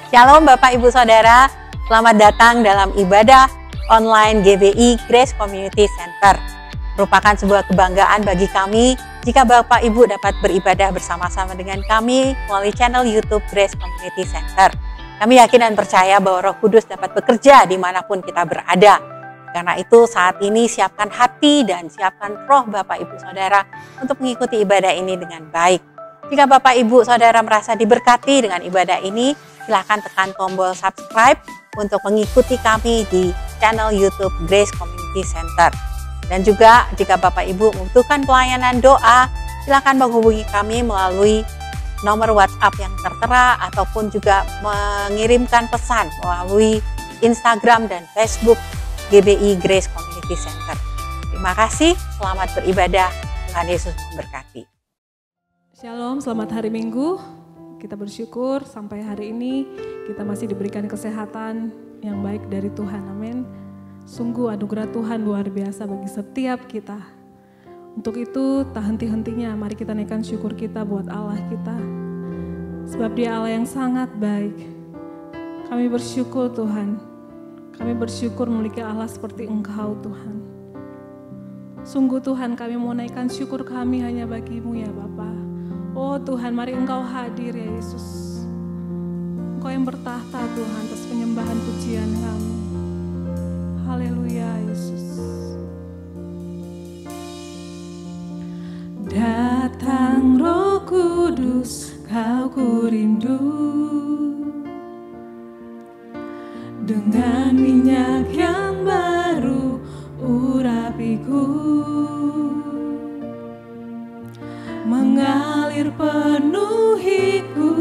Shalom Bapak Ibu Saudara, selamat datang dalam ibadah online GBI Grace Community Center. Merupakan sebuah kebanggaan bagi kami jika Bapak Ibu dapat beribadah bersama-sama dengan kami melalui channel YouTube Grace Community Center. Kami yakin dan percaya bahwa Roh Kudus dapat bekerja dimanapun kita berada. Karena itu saat ini siapkan hati dan siapkan roh Bapak Ibu Saudara untuk mengikuti ibadah ini dengan baik. Jika Bapak Ibu Saudara merasa diberkati dengan ibadah ini, silakan tekan tombol subscribe untuk mengikuti kami di channel YouTube Grace Community Center. Dan juga jika Bapak Ibu membutuhkan pelayanan doa, silakan menghubungi kami melalui nomor WhatsApp yang tertera ataupun juga mengirimkan pesan melalui Instagram dan Facebook GBI Grace Community Center. Terima kasih, selamat beribadah, Tuhan Yesus memberkati. Shalom, selamat hari Minggu. Kita bersyukur sampai hari ini kita masih diberikan kesehatan yang baik dari Tuhan. Amin. Sungguh anugerah Tuhan luar biasa bagi setiap kita. Untuk itu tak henti-hentinya mari kita naikkan syukur kita buat Allah kita. Sebab Dia Allah yang sangat baik. Kami bersyukur Tuhan. Kami bersyukur memiliki Allah seperti Engkau Tuhan. Sungguh Tuhan kami mau naikkan syukur kami hanya bagi-Mu ya Bapa. Oh Tuhan, mari Engkau hadir ya Yesus. Engkau yang bertahta Tuhan atas penyembahan pujian kami. Haleluya Yesus. Datang Roh Kudus, Kau ku rindu. Dengan minyak yang baru urapiku. Mengalir penuhiku,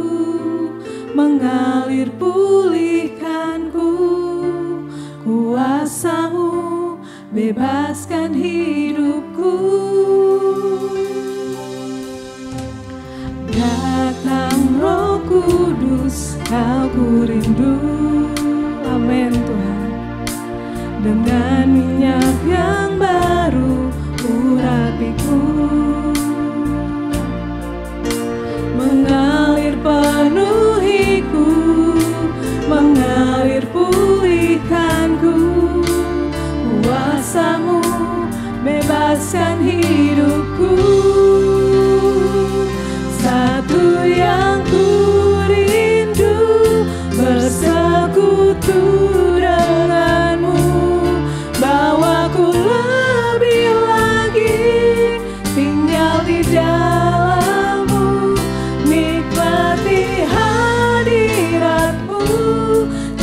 mengalir pulihkanku. Kuasa-Mu bebaskan hidupku. Datang Roh Kudus, Kau ku rindu. Amin Tuhan. Dengan minyak yang baru urapiku. Mengalir penuhiku, mengalir pulihkanku. Kuasa-Mu bebaskan hidupku. Satu yang ku rindu, bersekutu denganmu. Bawaku lebih lagi tinggal di dalam-Mu. Nikmati hadirat-Mu,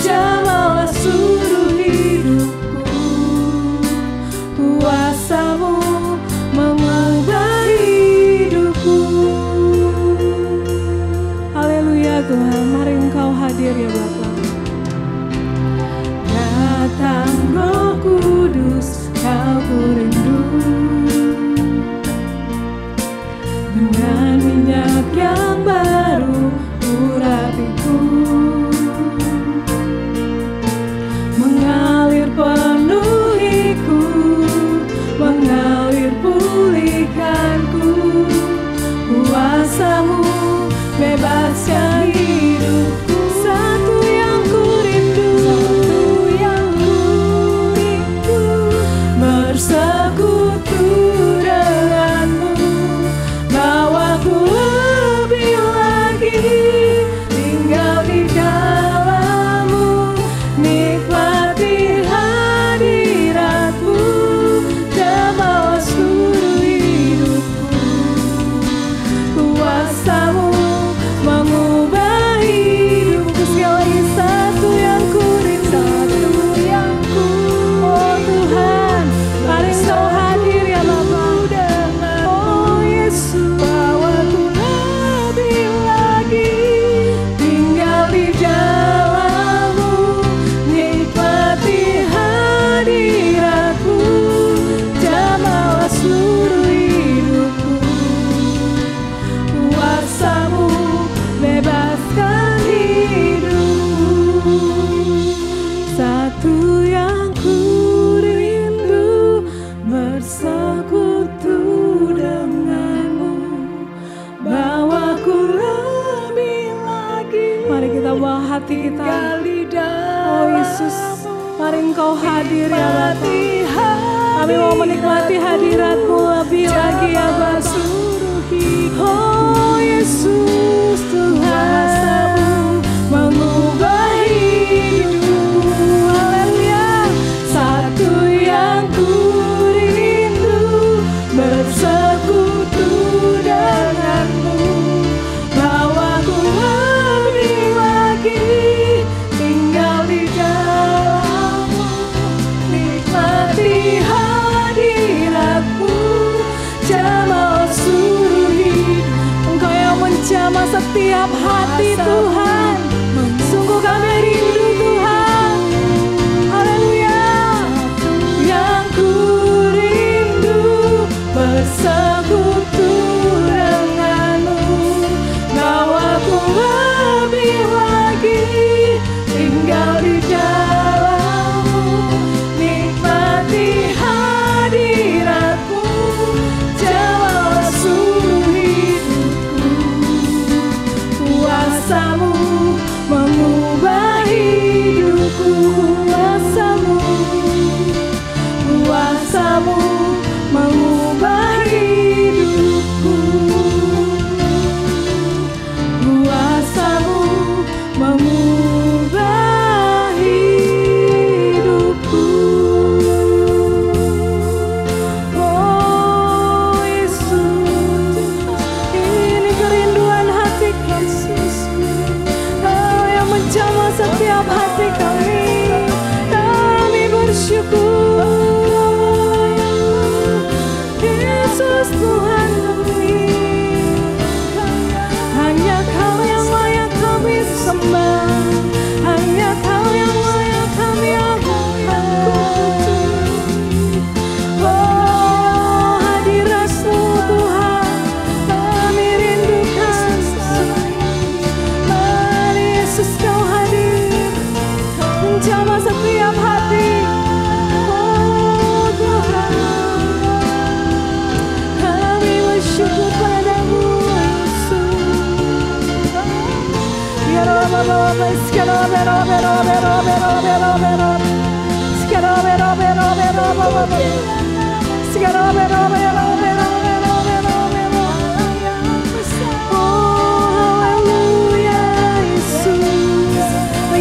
jamalah seluruh hidupku. Kuasa-Mu mengubah hidupku. Haleluya Tuhan, mari Engkau hadir ya Bapa. Datang Roh Kudus, Kau ku rindu. Dengan minyak yang baru urapiku. Mengalir penuhiku, mengalir pulihkanku. Kuasa-Mu bebaskan hidupku. Satu yang ku rindu, satu yang ku rindu. Bersekutu denganmu. Bawaku lebih lagi tinggal di dalam-Mu. Nikmati hadirat-Mu, jamalah seluruh hidupku. Kuasa-Mu mengubah Mari kita bawa hati kita. Oh Yesus, mari Engkau hadir ya Bapa. Kami mau menikmati hadirat-Mu lebih lagi ya Bapa. Oh Yesus, Tuhan mengubah hidupku. Haleluya. Satu yang ku rindu bersekutu denganmu. Bawaku lebih lagi tinggal di dalam-Mu. Nikmati hadirat-Mu, jamah seluruh hidup. Engkau yang menjamah setiap hati Tuhan. Sungguh kami rindu Tuhan. Haleluya. Yang ku rindu bersekutu denganmu. Bawaku lebih lagi tinggal di dalam-Mu. Nikmati hadirat-Mu, jamah seluruh hidupku. Kuasa-Mu mengubah hidupku. Kuasa-Mu, kuasa-Mu mengubah hidupku. Kuasa-Mu mengubah hidupku. Oh Yesus, ini kerinduan hati kami. Kau yang menjamah setiap hati kami. Kami bersyukur. Yesus Tuhan kami. Hanya Kau yang layak kami sembah. Hanya Kau yang layak kami agungkan. Oh hadirat-Mu Tuhan, kami rindukan. Mari Yesus Kau hadir, menjamah setiap hati. Oh Tuhan, kami bersyukur padamu Yesus. Ya Rabbi, sekarang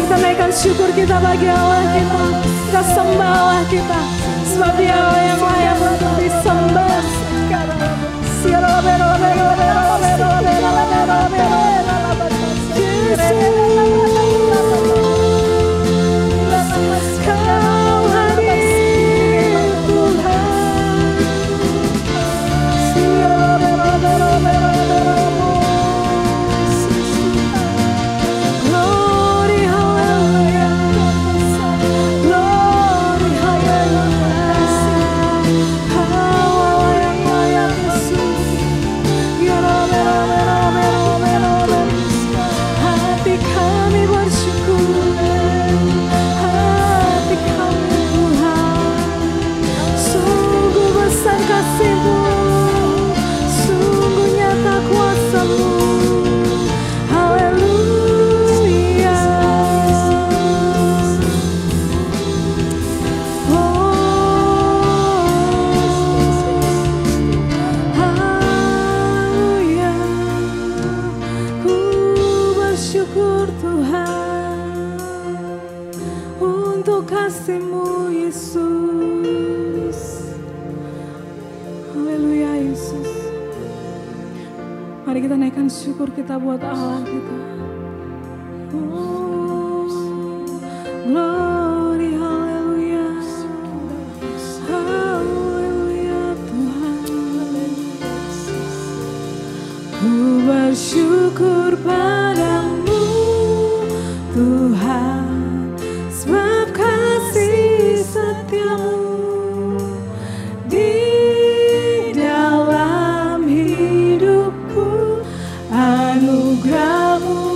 kita naikkan syukur kita bagi Allah kita. Kita sembah Allah kita, sebab Dia Allah yang layak untuk disembah. Kau hadir Tuhan. Glory hallelujah, glory hallelujah. Kau Allah yang layak Yesus. Hati kami bersyukur, hati kami Tuhan. Sungguh besar kasih-Mu, sungguh nyata kuasa-Mu. Haleluya. Haleluya. Ku bersyukur Tuhan untuk kasih-Mu Yesus. Haleluya Yesus. Mari kita naikkan syukur kita buat Allah kita. Oh, glory haleluya. Haleluya Tuhan. Ku bersyukur padamu Tuhan, sebab kasih setia-Mu di dalam hidupku. Anugerah-Mu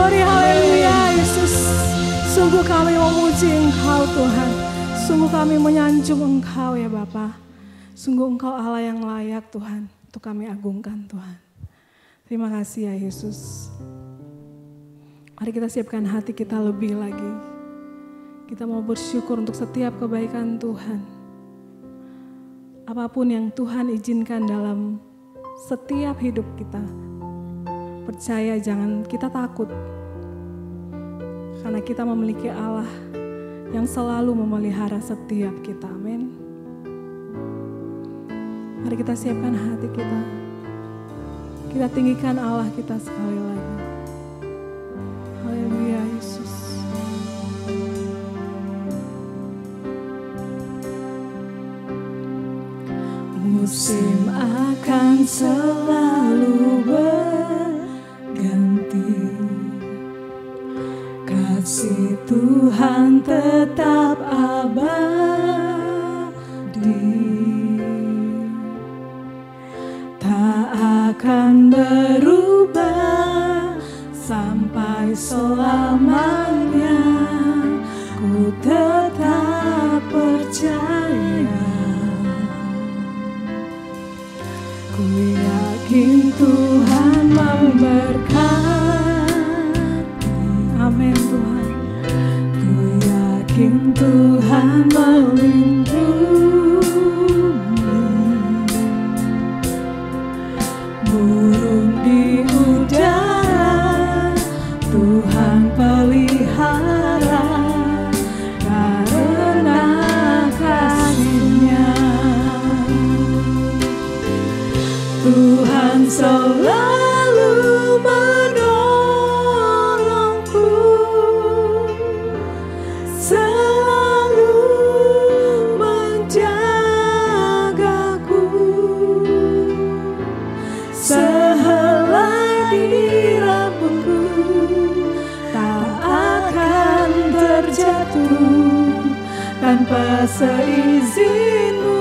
Glory, haleluya Yesus. Sungguh kami memuji Engkau Tuhan. Sungguh kami menyanjung Engkau ya Bapa. Sungguh Engkau Allah yang layak Tuhan untuk kami agungkan Tuhan. Terima kasih ya Yesus. Mari kita siapkan hati kita lebih lagi. Kita mau bersyukur untuk setiap kebaikan Tuhan. Apapun yang Tuhan izinkan dalam setiap hidup kita. Percaya, jangan kita takut. Karena kita memiliki Allah yang selalu memelihara setiap kita. Amin. Mari kita siapkan hati kita. Kita tinggikan Allah kita sekali lagi. Haleluya Yesus. Musim akan selalu berganti, kasih Tuhan tetap abadi, tak akan berubah sampai selamanya. Ku tetap percaya, ku yakin Tuhan memberkati. Amin Tuhan. Ku yakin Tuhan melindungi. Burung di udara Tuhan pelihara karena kasih-Nya. Tuhan selalu menolongku, selalu menjagaku. Sehelai di rambutku tak akan terjatuh tanpa seizin-Mu.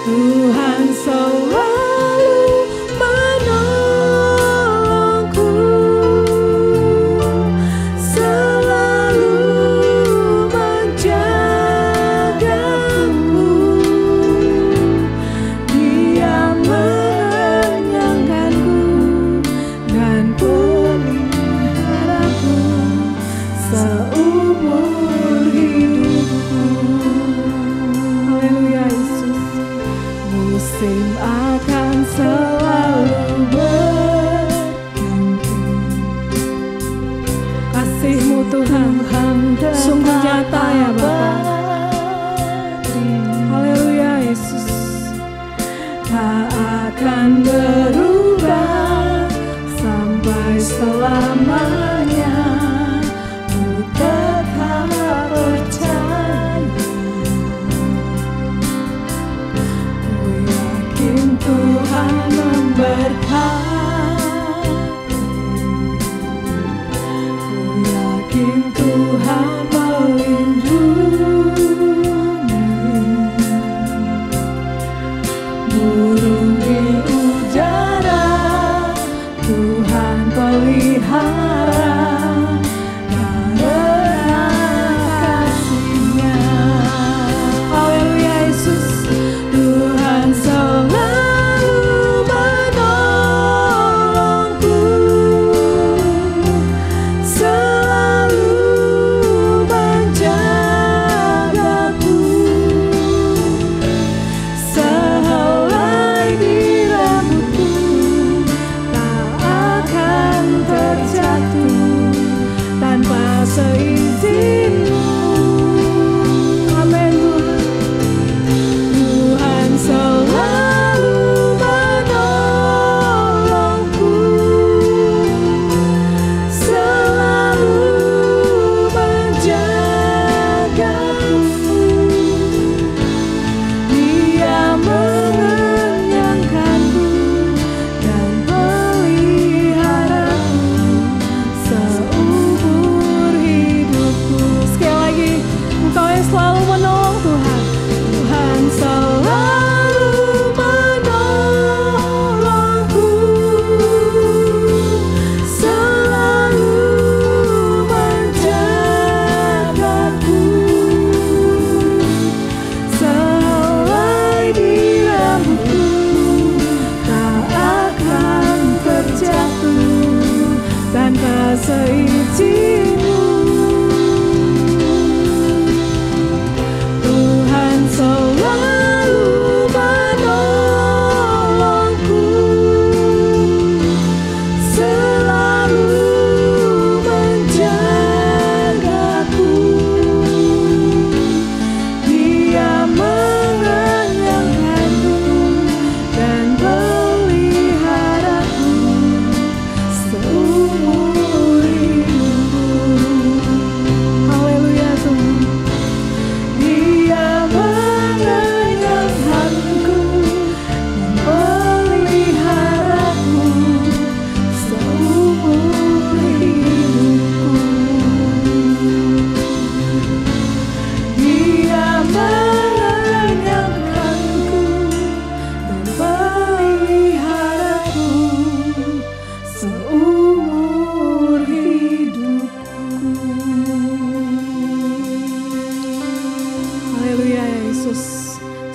Tuhan selalu menolongku, selalu menjagaku. Dia mengenyangkanku dan peliharaku seumur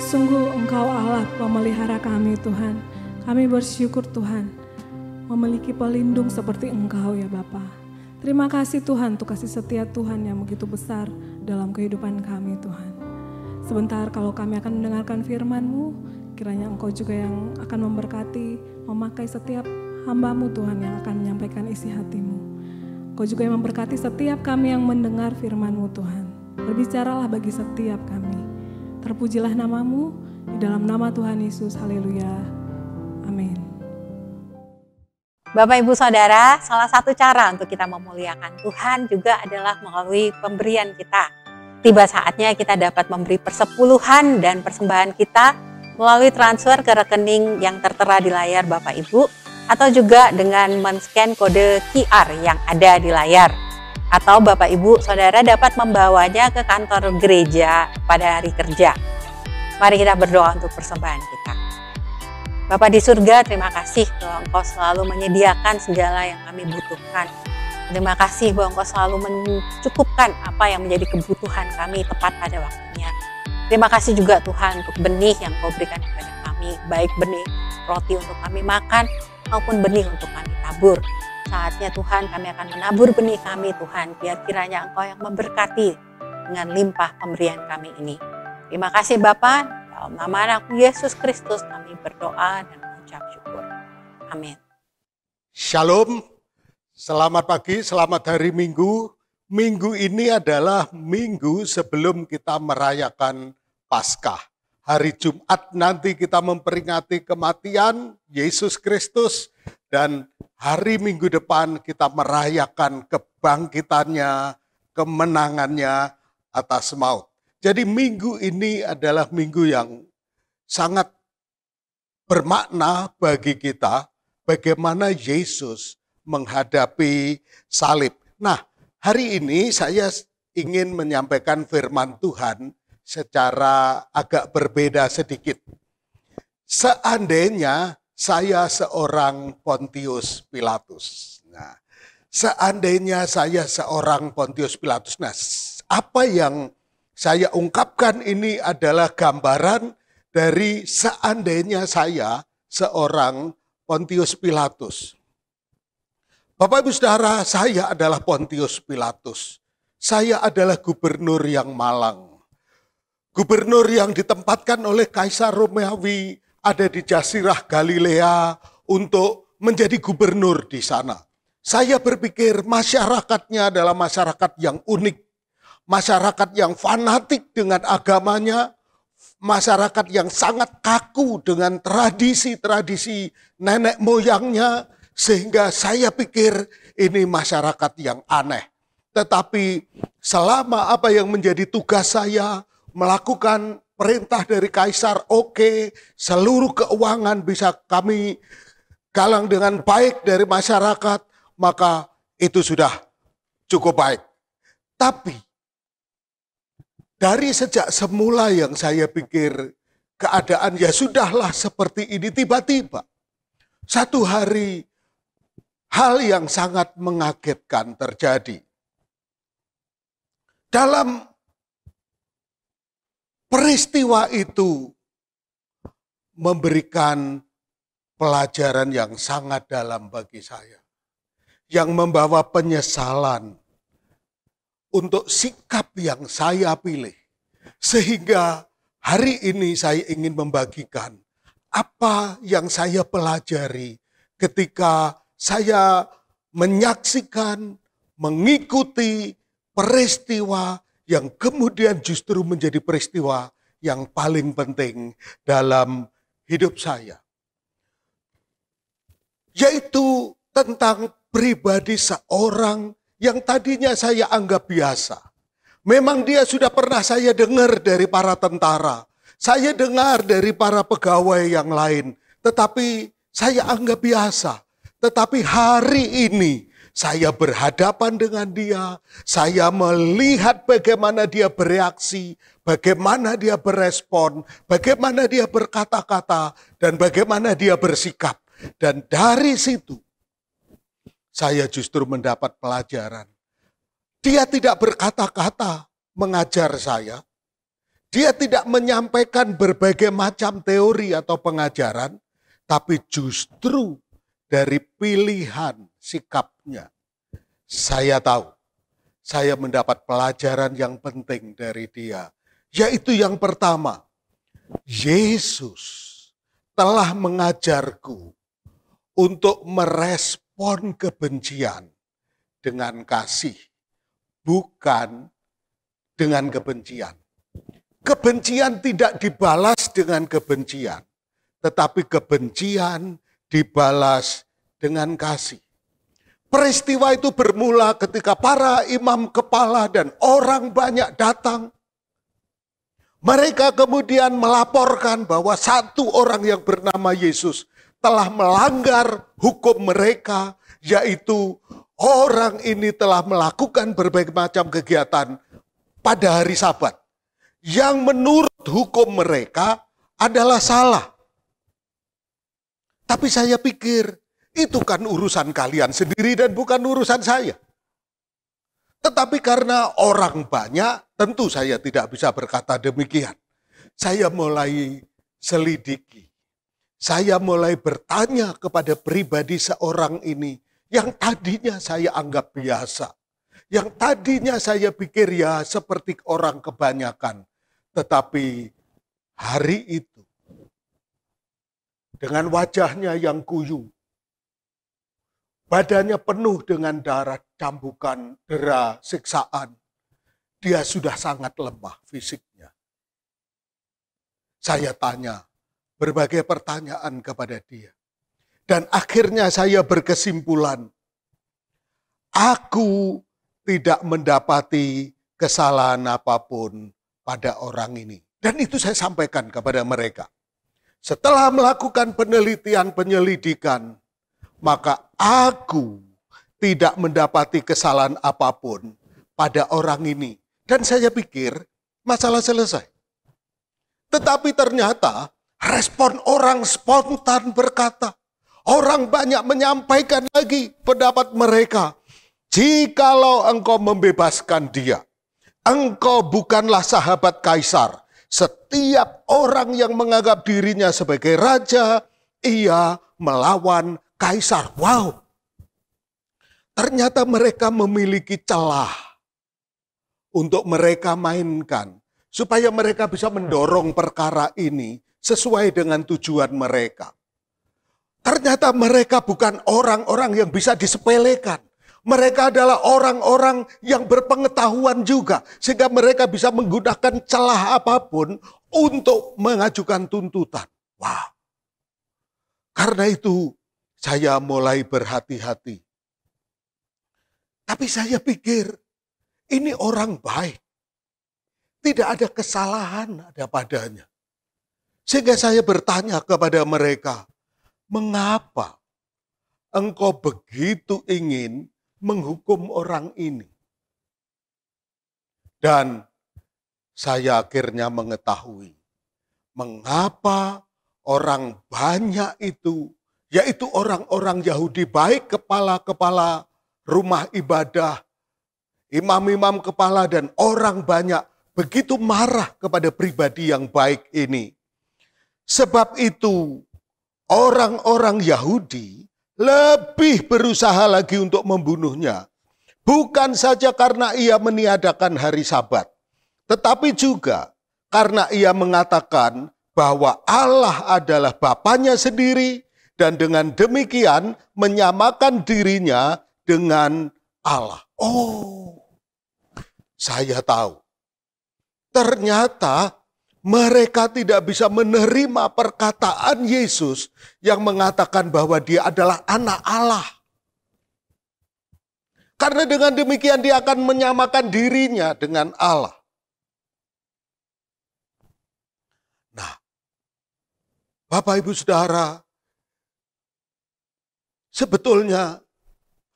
Sungguh Engkau Allah pemelihara kami Tuhan. Kami bersyukur Tuhan memiliki pelindung seperti Engkau ya Bapa. Terima kasih Tuhan untuk kasih setia Tuhan yang begitu besar dalam kehidupan kami Tuhan. Sebentar kalau kami akan mendengarkan firman-Mu, kiranya Engkau juga yang akan memberkati, memakai setiap hamba-Mu Tuhan yang akan menyampaikan isi hati-Mu. Engkau juga yang memberkati setiap kami yang mendengar firman-Mu Tuhan. Berbicaralah bagi setiap kami. Terpujilah nama-Mu, di dalam nama Tuhan Yesus, haleluya, amin. Bapak Ibu Saudara, salah satu cara untuk kita memuliakan Tuhan juga adalah melalui pemberian kita. Tiba saatnya kita dapat memberi persepuluhan dan persembahan kita melalui transfer ke rekening yang tertera di layar Bapak Ibu, atau juga dengan men-scan kode QR yang ada di layar. Atau Bapak Ibu Saudara dapat membawanya ke kantor gereja pada hari kerja. Mari kita berdoa untuk persembahan kita. Bapa di surga, terima kasih bahwa Engkau selalu menyediakan segala yang kami butuhkan. Terima kasih bahwa Engkau selalu mencukupkan apa yang menjadi kebutuhan kami tepat pada waktunya. Terima kasih juga Tuhan untuk benih yang Kau berikan kepada kami, baik benih roti untuk kami makan maupun benih untuk kami tabur. Saatnya Tuhan kami akan menabur benih kami Tuhan, biar kiranya Engkau yang memberkati dengan limpah pemberian kami ini. Terima kasih Bapa, dalam nama Anakmu Yesus Kristus kami berdoa dan mengucap syukur. Amin. Shalom, selamat pagi, selamat hari Minggu. Minggu ini adalah minggu sebelum kita merayakan Paskah. Hari Jumat nanti kita memperingati kematian Yesus Kristus, dan hari Minggu depan kita merayakan kebangkitannya, kemenangannya atas maut. Jadi minggu ini adalah minggu yang sangat bermakna bagi kita, bagaimana Yesus menghadapi salib. Nah, hari ini saya ingin menyampaikan firman Tuhan secara agak berbeda sedikit. Seandainya saya seorang Pontius Pilatus. Nah, seandainya saya seorang Pontius Pilatus. Nah, apa yang saya ungkapkan ini adalah gambaran dari seandainya saya seorang Pontius Pilatus. Bapak Ibu Saudara, saya adalah Pontius Pilatus. Saya adalah gubernur yang malang. Gubernur yang ditempatkan oleh Kaisar Romawi ada di Jazirah Galilea untuk menjadi gubernur di sana. Saya berpikir masyarakatnya adalah masyarakat yang unik. Masyarakat yang fanatik dengan agamanya, masyarakat yang sangat kaku dengan tradisi-tradisi nenek moyangnya, sehingga saya pikir ini masyarakat yang aneh. Tetapi selama apa yang menjadi tugas saya, melakukan perintah dari Kaisar, oke, seluruh keuangan bisa kami galang dengan baik dari masyarakat, maka itu sudah cukup baik. Tapi dari sejak semula yang saya pikir keadaan ya sudahlah seperti ini, tiba-tiba satu hari hal yang sangat mengagetkan terjadi. Dalam peristiwa itu memberikan pelajaran yang sangat dalam bagi saya, yang membawa penyesalan untuk sikap yang saya pilih. Sehingga hari ini saya ingin membagikan apa yang saya pelajari ketika saya menyaksikan, mengikuti peristiwa yang kemudian justru menjadi peristiwa yang paling penting dalam hidup saya. Yaitu tentang pribadi seorang yang tadinya saya anggap biasa. Memang dia sudah pernah saya dengar dari para tentara. Saya dengar dari para pegawai yang lain. Tetapi saya anggap biasa. Tetapi hari ini saya berhadapan dengan dia. Saya melihat bagaimana dia bereaksi. Bagaimana dia berespon. Bagaimana dia berkata-kata. Dan bagaimana dia bersikap. Dan dari situ saya justru mendapat pelajaran. Dia tidak berkata-kata mengajar saya. Dia tidak menyampaikan berbagai macam teori atau pengajaran, tapi justru dari pilihan sikapnya. Saya tahu, saya mendapat pelajaran yang penting dari dia. Yaitu yang pertama, Yesus telah mengajarku untuk merespon kebencian dengan kasih, bukan dengan kebencian. Kebencian tidak dibalas dengan kebencian, tetapi kebencian dibalas dengan kasih. Peristiwa itu bermula ketika para imam kepala dan orang banyak datang. Mereka kemudian melaporkan bahwa satu orang yang bernama Yesus telah melanggar hukum mereka, yaitu orang ini telah melakukan berbagai macam kegiatan pada hari Sabat, yang menurut hukum mereka adalah salah. Tapi saya pikir, itu kan urusan kalian sendiri dan bukan urusan saya. Tetapi karena orang banyak, tentu saya tidak bisa berkata demikian. Saya mulai selidiki. Saya mulai bertanya kepada pribadi seorang ini yang tadinya saya anggap biasa. Yang tadinya saya pikir ya seperti orang kebanyakan. Tetapi hari itu, dengan wajahnya yang kuyu, badannya penuh dengan darah, cambukan, dera, siksaan. Dia sudah sangat lemah fisiknya. Saya tanya berbagai pertanyaan kepada dia. Dan akhirnya saya berkesimpulan, aku tidak mendapati kesalahan apapun pada orang ini. Dan itu saya sampaikan kepada mereka. Setelah melakukan penelitian, penyelidikan, maka aku tidak mendapati kesalahan apapun pada orang ini. Dan saya pikir masalah selesai. Tetapi ternyata respon orang spontan berkata, orang banyak menyampaikan lagi pendapat mereka. Jikalau engkau membebaskan dia, engkau bukanlah sahabat kaisar. Setiap orang yang menganggap dirinya sebagai raja, ia melawan kaisar. Wow. Ternyata mereka memiliki celah untuk mereka mainkan. Supaya mereka bisa mendorong perkara ini sesuai dengan tujuan mereka. Ternyata mereka bukan orang-orang yang bisa disepelekan. Mereka adalah orang-orang yang berpengetahuan juga. Sehingga mereka bisa menggunakan celah apapun untuk mengajukan tuntutan. Wow. Karena itu saya mulai berhati-hati. Tapi saya pikir ini orang baik. Tidak ada kesalahan ada padanya. Sehingga saya bertanya kepada mereka, mengapa engkau begitu ingin menghukum orang ini? Dan saya akhirnya mengetahui mengapa orang banyak itu, yaitu orang-orang Yahudi baik kepala-kepala rumah ibadah, imam-imam kepala dan orang banyak begitu marah kepada pribadi yang baik ini. Sebab itu orang-orang Yahudi lebih berusaha lagi untuk membunuhnya. Bukan saja karena ia meniadakan hari Sabat, tetapi juga karena ia mengatakan bahwa Allah adalah Bapanya sendiri dan dengan demikian menyamakan dirinya dengan Allah. Oh, saya tahu. Ternyata mereka tidak bisa menerima perkataan Yesus yang mengatakan bahwa dia adalah anak Allah. Karena dengan demikian dia akan menyamakan dirinya dengan Allah. Nah, Bapak Ibu Saudara, sebetulnya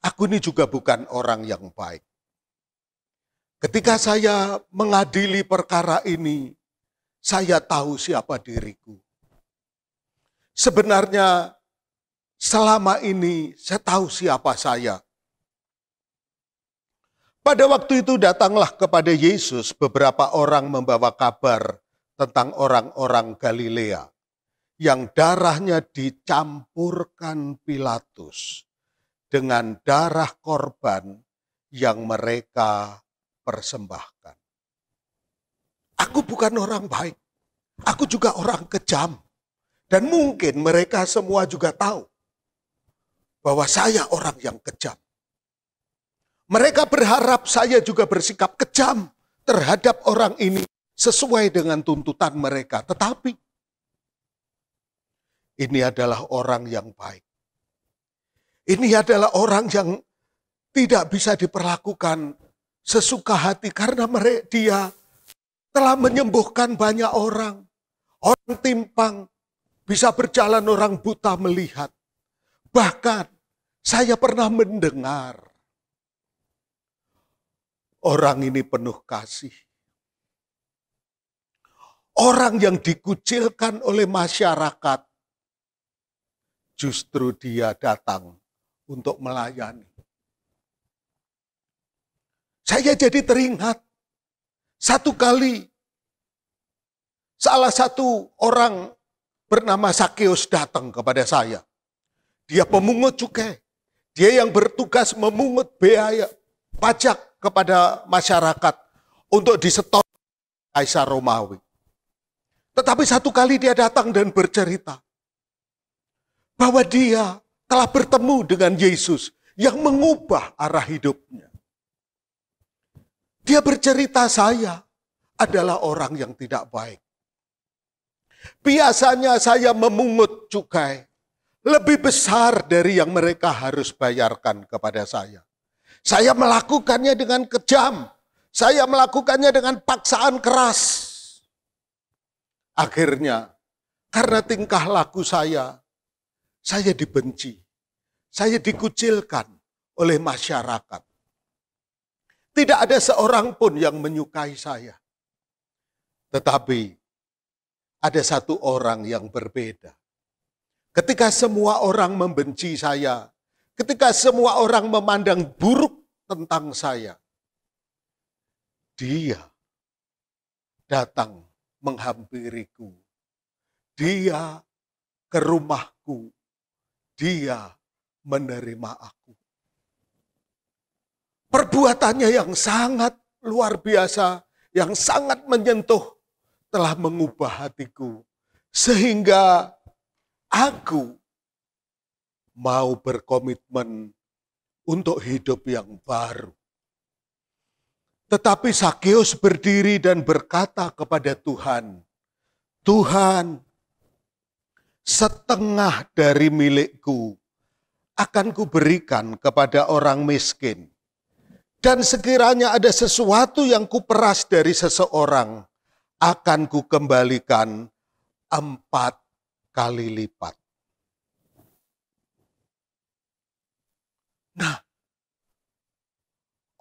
aku ini juga bukan orang yang baik. Ketika saya mengadili perkara ini, saya tahu siapa diriku. Sebenarnya selama ini saya tahu siapa saya. Pada waktu itu datanglah kepada Yesus beberapa orang membawa kabar tentang orang-orang Galilea yang darahnya dicampurkan Pilatus dengan darah korban yang mereka persembahkan. Aku bukan orang baik, aku juga orang kejam. Dan mungkin mereka semua juga tahu bahwa saya orang yang kejam. Mereka berharap saya juga bersikap kejam terhadap orang ini sesuai dengan tuntutan mereka. Tetapi ini adalah orang yang baik. Ini adalah orang yang tidak bisa diperlakukan sesuka hati karena dia telah menyembuhkan banyak orang. Orang timpang bisa berjalan, orang buta melihat. Bahkan saya pernah mendengar orang ini penuh kasih. Orang yang dikucilkan oleh masyarakat, justru dia datang untuk melayani. Saya jadi teringat, satu kali salah satu orang bernama Sakeus datang kepada saya. Dia pemungut cukai. Dia yang bertugas memungut biaya pajak kepada masyarakat untuk disetor Kaisar Romawi. Tetapi satu kali dia datang dan bercerita bahwa dia telah bertemu dengan Yesus yang mengubah arah hidupnya. Dia bercerita, saya adalah orang yang tidak baik. Biasanya saya memungut cukai lebih besar dari yang mereka harus bayarkan kepada saya. Saya melakukannya dengan kejam. Saya melakukannya dengan paksaan keras. Akhirnya, karena tingkah laku saya dibenci. Saya dikucilkan oleh masyarakat. Tidak ada seorang pun yang menyukai saya. Tetapi ada satu orang yang berbeda. Ketika semua orang membenci saya, ketika semua orang memandang buruk tentang saya, dia datang menghampiriku. Dia ke rumahku. Dia menerima aku. Perbuatannya yang sangat luar biasa, yang sangat menyentuh, telah mengubah hatiku. Sehingga aku mau berkomitmen untuk hidup yang baru. Tetapi Sakeus berdiri dan berkata kepada Tuhan, Tuhan, setengah dari milikku akan kuberikan kepada orang miskin. Dan sekiranya ada sesuatu yang kuperas dari seseorang, akan kukembalikan 4 kali lipat. Nah,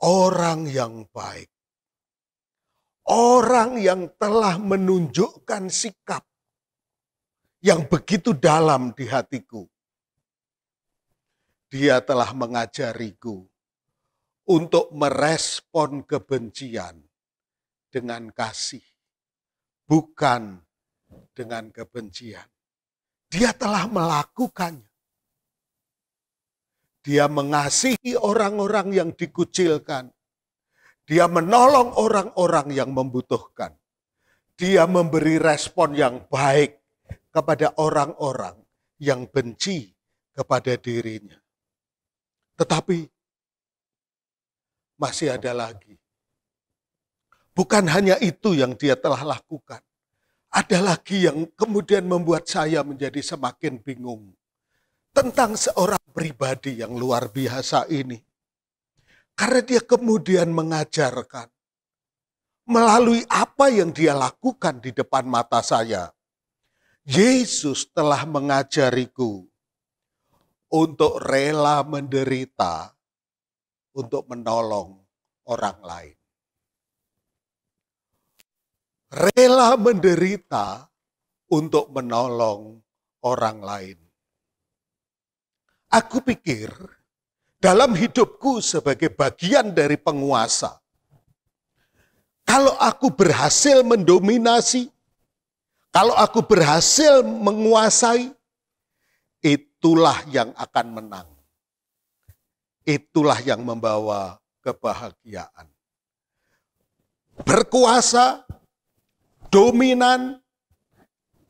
orang yang baik, orang yang telah menunjukkan sikap yang begitu dalam di hatiku, dia telah mengajariku untuk merespon kebencian dengan kasih, bukan dengan kebencian. Dia telah melakukannya. Dia mengasihi orang-orang yang dikucilkan. Dia menolong orang-orang yang membutuhkan. Dia memberi respon yang baik kepada orang-orang yang benci kepada dirinya. Tetapi masih ada lagi. Bukan hanya itu yang dia telah lakukan. Ada lagi yang kemudian membuat saya menjadi semakin bingung. Tentang seorang pribadi yang luar biasa ini. Karena dia kemudian mengajarkan. Melalui apa yang dia lakukan di depan mata saya. Yesus telah mengajariku untuk rela menderita untuk menolong orang lain. Rela menderita untuk menolong orang lain. Aku pikir dalam hidupku sebagai bagian dari penguasa, kalau aku berhasil mendominasi, Kalau aku berhasil menguasai, itulah yang akan menang. Itulah yang membawa kebahagiaan. Berkuasa, dominan,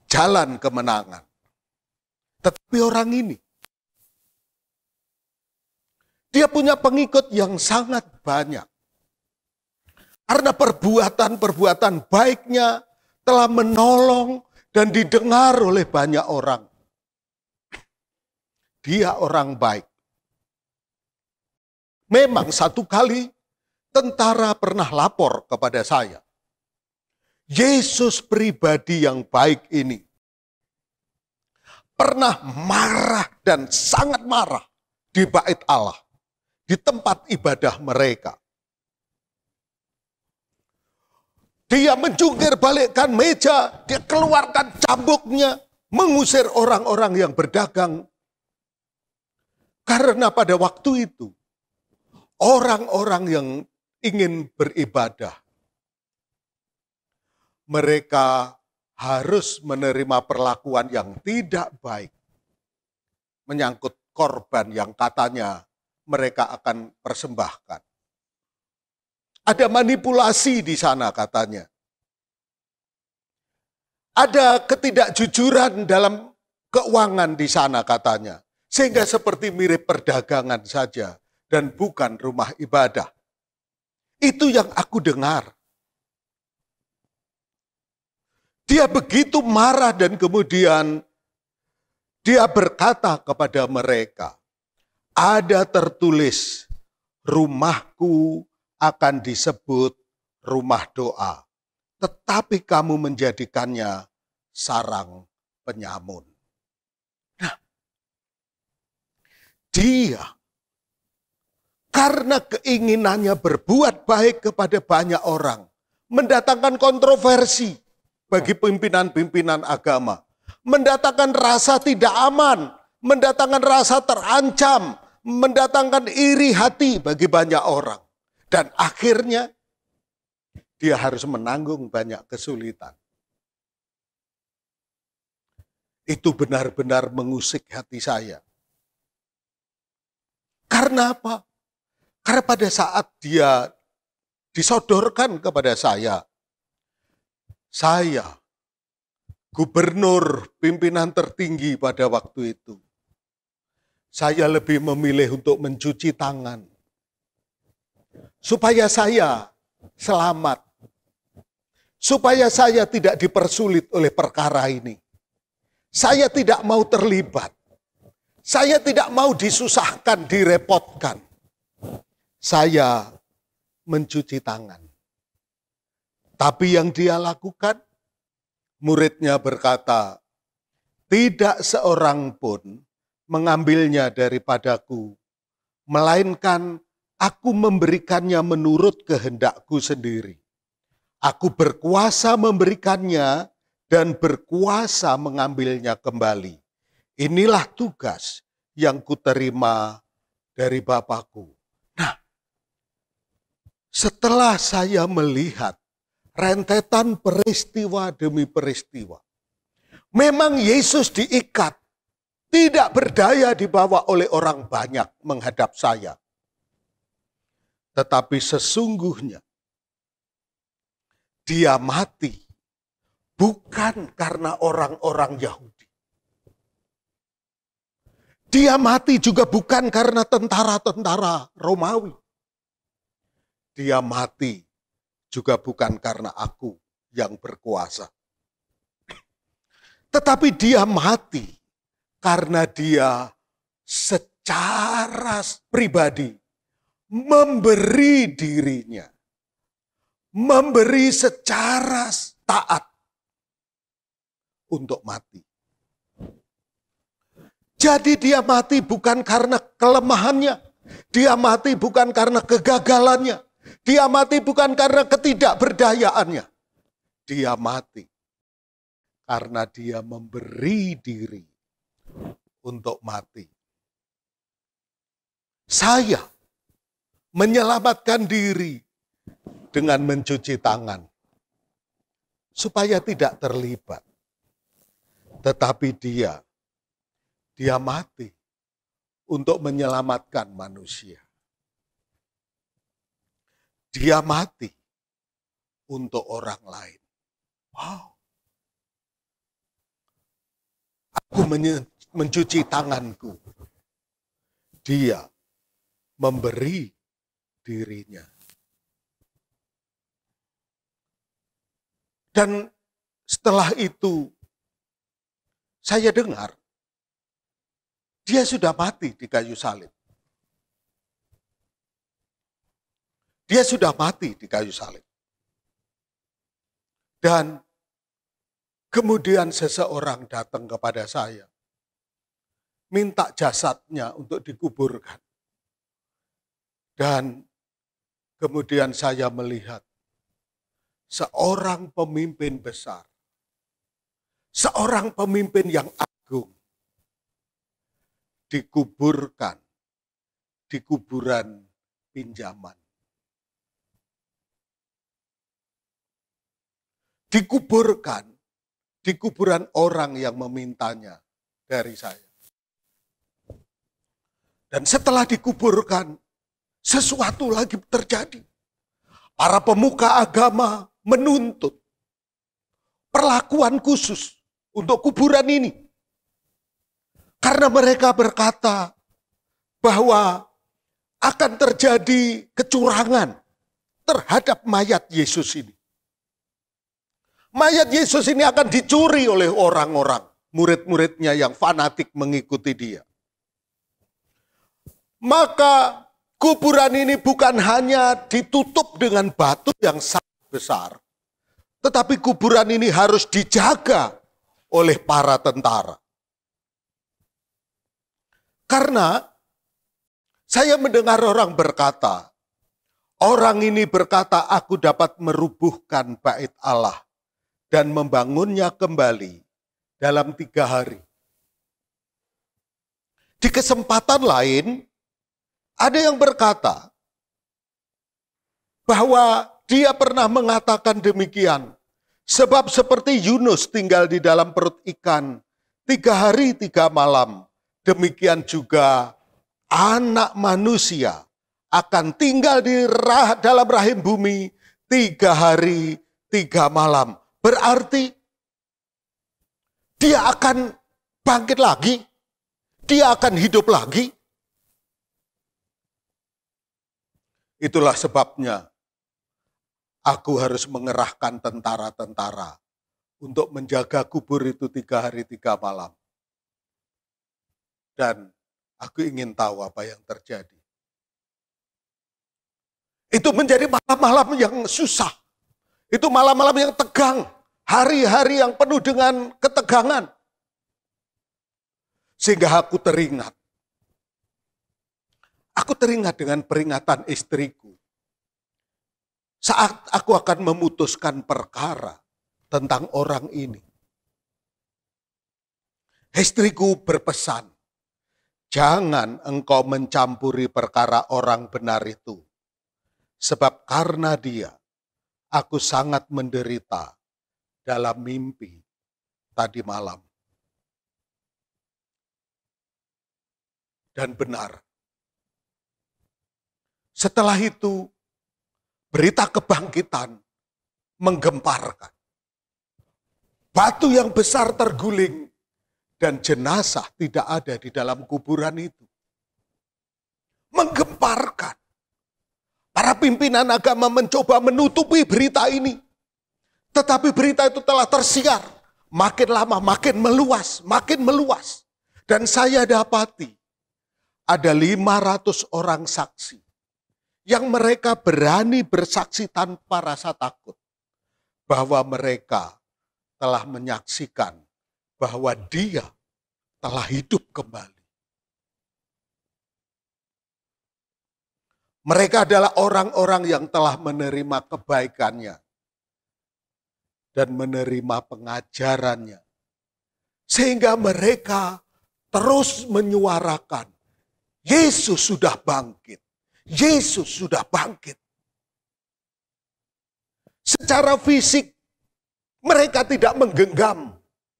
jalan kemenangan. Tetapi orang ini, dia punya pengikut yang sangat banyak. Karena perbuatan-perbuatan baiknya telah menolong dan didengar oleh banyak orang. Dia orang baik. Memang satu kali tentara pernah lapor kepada saya. Yesus pribadi yang baik ini pernah marah dan sangat marah di bait Allah, di tempat ibadah mereka. Dia menjungkir balikkan meja, dia keluarkan cambuknya, mengusir orang-orang yang berdagang. Karena pada waktu itu, orang-orang yang ingin beribadah, mereka harus menerima perlakuan yang tidak baik. Menyangkut korban yang katanya mereka akan persembahkan. Ada manipulasi di sana katanya. Ada ketidakjujuran dalam keuangan di sana katanya. Sehingga seperti mirip perdagangan saja dan bukan rumah ibadah. Itu yang aku dengar. Dia begitu marah dan kemudian dia berkata kepada mereka, ada tertulis, rumahku akan disebut rumah doa, tetapi kamu menjadikannya sarang penyamun. Nah, dia karena keinginannya berbuat baik kepada banyak orang, mendatangkan kontroversi bagi pimpinan-pimpinan agama, mendatangkan rasa tidak aman, mendatangkan rasa terancam, mendatangkan iri hati bagi banyak orang. Dan akhirnya dia harus menanggung banyak kesulitan. Itu benar-benar mengusik hati saya. Karena apa? Karena pada saat dia disodorkan kepada saya, gubernur pimpinan tertinggi pada waktu itu, saya lebih memilih untuk mencuci tangan. Supaya saya selamat. Supaya saya tidak dipersulit oleh perkara ini. Saya tidak mau terlibat. Saya tidak mau disusahkan, direpotkan. Saya mencuci tangan. Tapi yang dia lakukan, muridnya berkata, tidak seorang pun mengambilnya daripadaku, melainkan aku memberikannya menurut kehendakku sendiri. Aku berkuasa memberikannya dan berkuasa mengambilnya kembali. Inilah tugas yang kuterima dari Bapakku. Nah, setelah saya melihat rentetan peristiwa demi peristiwa, memang Yesus diikat, tidak berdaya dibawa oleh orang banyak menghadap saya. Tetapi sesungguhnya dia mati bukan karena orang-orang Yahudi. Dia mati juga bukan karena tentara-tentara Romawi. Dia mati juga bukan karena aku yang berkuasa. Tetapi dia mati karena dia secara pribadi memberi dirinya. Memberi secara taat untuk mati. Jadi dia mati bukan karena kelemahannya. Dia mati bukan karena kegagalannya. Dia mati bukan karena ketidakberdayaannya. Dia mati karena dia memberi diri untuk mati. Saya menyelamatkan diri dengan mencuci tangan supaya tidak terlibat. Tetapi dia mati untuk menyelamatkan manusia. Dia mati untuk orang lain. Wow. Aku mencuci tanganku. Dia memberi dirinya. Dan setelah itu, saya dengar, dia sudah mati di kayu salib. Dia sudah mati di kayu salib. Dan kemudian seseorang datang kepada saya, minta jasadnya untuk dikuburkan. Dan kemudian saya melihat seorang pemimpin besar, seorang pemimpin yang agung, dikuburkan di kuburan pinjaman. Dikuburkan di kuburan orang yang memintanya dari saya. Dan setelah dikuburkan, sesuatu lagi terjadi. Para pemuka agama menuntut perlakuan khusus untuk kuburan ini. Karena mereka berkata bahwa akan terjadi kecurangan terhadap mayat Yesus ini. Mayat Yesus ini akan dicuri oleh orang-orang, murid-muridnya yang fanatik mengikuti dia. Maka kuburan ini bukan hanya ditutup dengan batu yang sangat besar, tetapi kuburan ini harus dijaga oleh para tentara. Karena saya mendengar orang berkata, orang ini berkata, aku dapat merubuhkan bait Allah dan membangunnya kembali dalam 3 hari. Di kesempatan lain, ada yang berkata bahwa dia pernah mengatakan demikian. Sebab seperti Yunus tinggal di dalam perut ikan 3 hari 3 malam, demikian juga anak manusia akan tinggal di dalam rahim bumi 3 hari 3 malam. Berarti dia akan bangkit lagi, dia akan hidup lagi. Itulah sebabnya aku harus mengerahkan tentara-tentara untuk menjaga kubur itu 3 hari 3 malam. Dan aku ingin tahu apa yang terjadi. Itu menjadi malam-malam yang susah. Itu malam-malam yang tegang. Hari-hari yang penuh dengan ketegangan. Sehingga aku teringat. Aku teringat dengan peringatan istriku. Saat aku akan memutuskan perkara tentang orang ini. Istriku berpesan, jangan engkau mencampuri perkara orang benar itu. Sebab karena dia, aku sangat menderita dalam mimpi tadi malam. Dan benar. Setelah itu, berita kebangkitan menggemparkan. Batu yang besar terguling dan jenazah tidak ada di dalam kuburan itu. Menggemparkan. Para pimpinan agama mencoba menutupi berita ini. Tetapi berita itu telah tersiar. Makin lama makin meluas, makin meluas. Dan saya dapati ada 500 orang saksi. Yang mereka berani bersaksi tanpa rasa takut. Bahwa mereka telah menyaksikan bahwa dia telah hidup kembali. Mereka adalah orang-orang yang telah menerima kebaikannya dan menerima pengajarannya. Sehingga mereka terus menyuarakan, Yesus sudah bangkit. Yesus sudah bangkit. Secara fisik mereka tidak menggenggam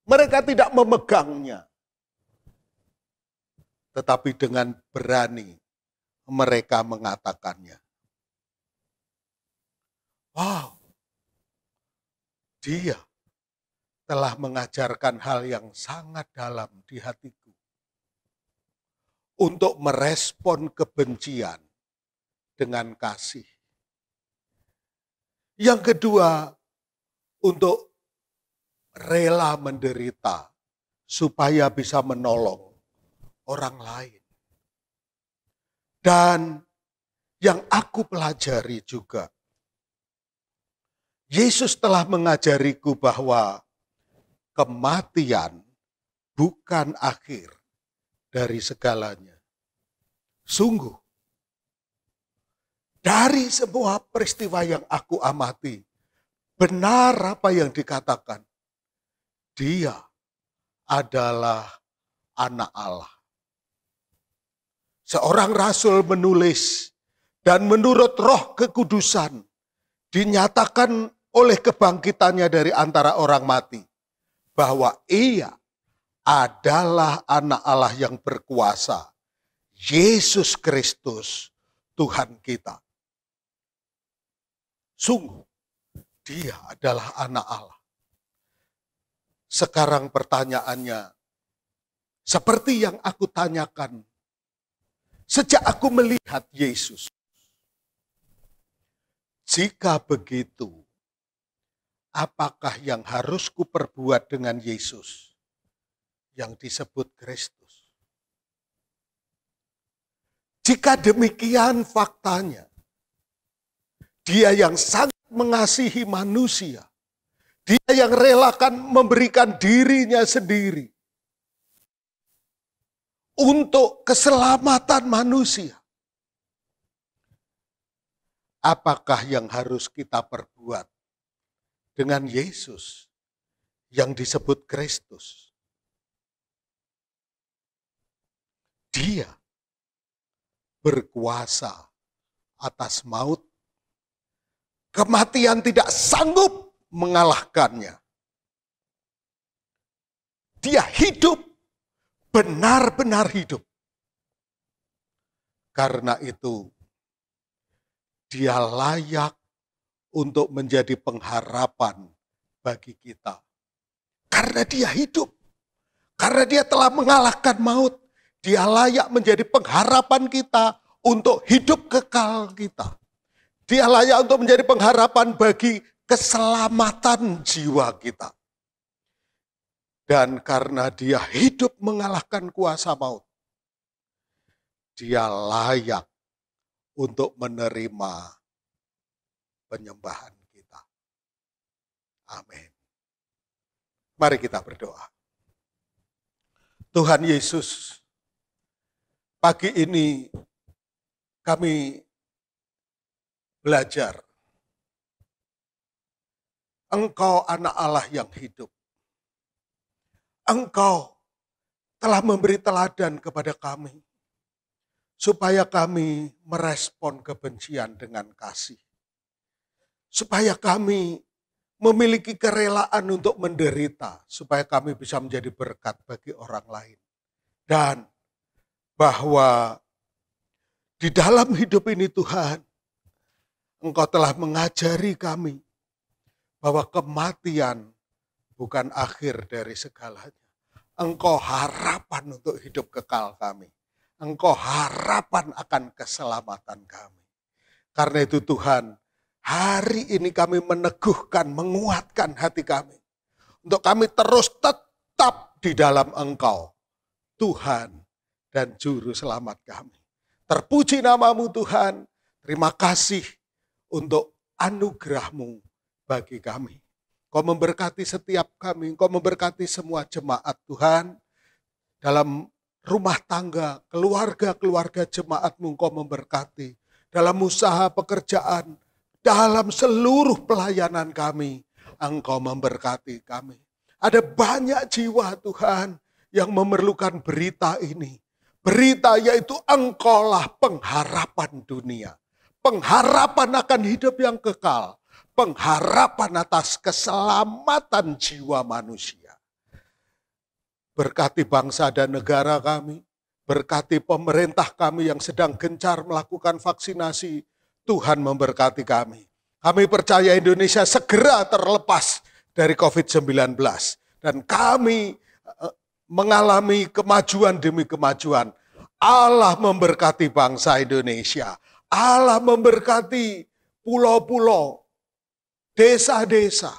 Mereka tidak memegangnya. Tetapi dengan berani mereka mengatakannya. Wow, dia telah mengajarkan hal yang sangat dalam di hatiku. Untuk merespon kebencian dengan kasih. Yang kedua, untuk rela menderita supaya bisa menolong orang lain. Dan yang aku pelajari juga, Yesus telah mengajariku bahwa kematian bukan akhir dari segalanya. Sungguh, dari semua peristiwa yang aku amati, benar apa yang dikatakan. Dia adalah anak Allah. Seorang rasul menulis, dan menurut Roh Kekudusan, dinyatakan oleh kebangkitannya dari antara orang mati, bahwa ia adalah anak Allah yang berkuasa, Yesus Kristus, Tuhan kita. Sungguh, dia adalah anak Allah. Sekarang pertanyaannya, seperti yang aku tanyakan, sejak aku melihat Yesus. Jika begitu, apakah yang harus kuperbuat dengan Yesus yang disebut Kristus? Jika demikian faktanya, dia yang sangat mengasihi manusia, dia yang relakan memberikan dirinya sendiri untuk keselamatan manusia. Apakah yang harus kita perbuat dengan Yesus yang disebut Kristus? Dia berkuasa atas maut. Kematian tidak sanggup mengalahkannya. Dia hidup, benar-benar hidup. Karena itu, dia layak untuk menjadi pengharapan bagi kita. Karena dia hidup. Karena dia telah mengalahkan maut. Dia layak menjadi pengharapan kita untuk hidup kekal kita. Dia layak untuk menjadi pengharapan bagi keselamatan jiwa kita. Dan karena dia hidup mengalahkan kuasa maut, dia layak untuk menerima penyembahan kita. Amin. Mari kita berdoa. Tuhan Yesus, pagi ini kami belajar. Engkau anak Allah yang hidup. Engkau telah memberi teladan kepada kami, supaya kami merespon kebencian dengan kasih. Supaya kami memiliki kerelaan untuk menderita, supaya kami bisa menjadi berkat bagi orang lain. Dan bahwa di dalam hidup ini Tuhan, Engkau telah mengajari kami bahwa kematian bukan akhir dari segalanya. Engkau harapan untuk hidup kekal kami. Engkau harapan akan keselamatan kami. Karena itu Tuhan, hari ini kami meneguhkan, menguatkan hati kami. Untuk kami terus tetap di dalam Engkau, Tuhan dan Juru Selamat kami. Terpuji namamu Tuhan, terima kasih untuk anugerah-Mu bagi kami. Kau memberkati setiap kami, Kau memberkati semua jemaat Tuhan. Dalam rumah tangga, keluarga-keluarga jemaat-Mu Kau memberkati. Dalam usaha pekerjaan, dalam seluruh pelayanan kami, Engkau memberkati kami. Ada banyak jiwa Tuhan yang memerlukan berita ini. Berita yaitu Engkaulah pengharapan dunia. Pengharapan akan hidup yang kekal. Pengharapan atas keselamatan jiwa manusia. Berkati bangsa dan negara kami. Berkati pemerintah kami yang sedang gencar melakukan vaksinasi. Tuhan memberkati kami. Kami percaya Indonesia segera terlepas dari COVID-19. Dan kami mengalami kemajuan demi kemajuan. Allah memberkati bangsa Indonesia. Allah memberkati pulau-pulau, desa-desa.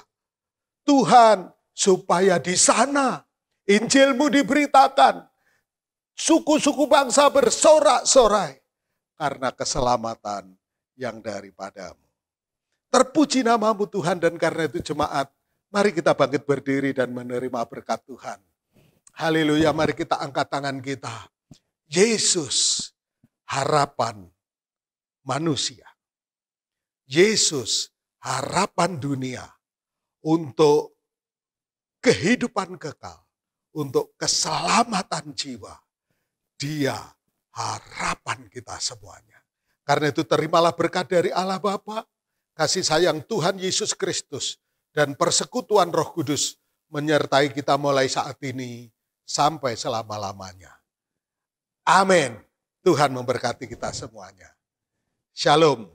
Tuhan, supaya di sana Injil-Mu diberitakan. Suku-suku bangsa bersorak-sorai karena keselamatan yang daripada-Mu. Terpuji nama-Mu Tuhan, dan karena itu jemaat, mari kita bangkit berdiri dan menerima berkat Tuhan. Haleluya, mari kita angkat tangan kita. Yesus, harapan manusia. Yesus, harapan dunia untuk kehidupan kekal, untuk keselamatan jiwa. Dia harapan kita semuanya. Karena itu terimalah berkat dari Allah Bapa, kasih sayang Tuhan Yesus Kristus, dan persekutuan Roh Kudus menyertai kita mulai saat ini sampai selama-lamanya. Amin. Tuhan memberkati kita semuanya. Shalom.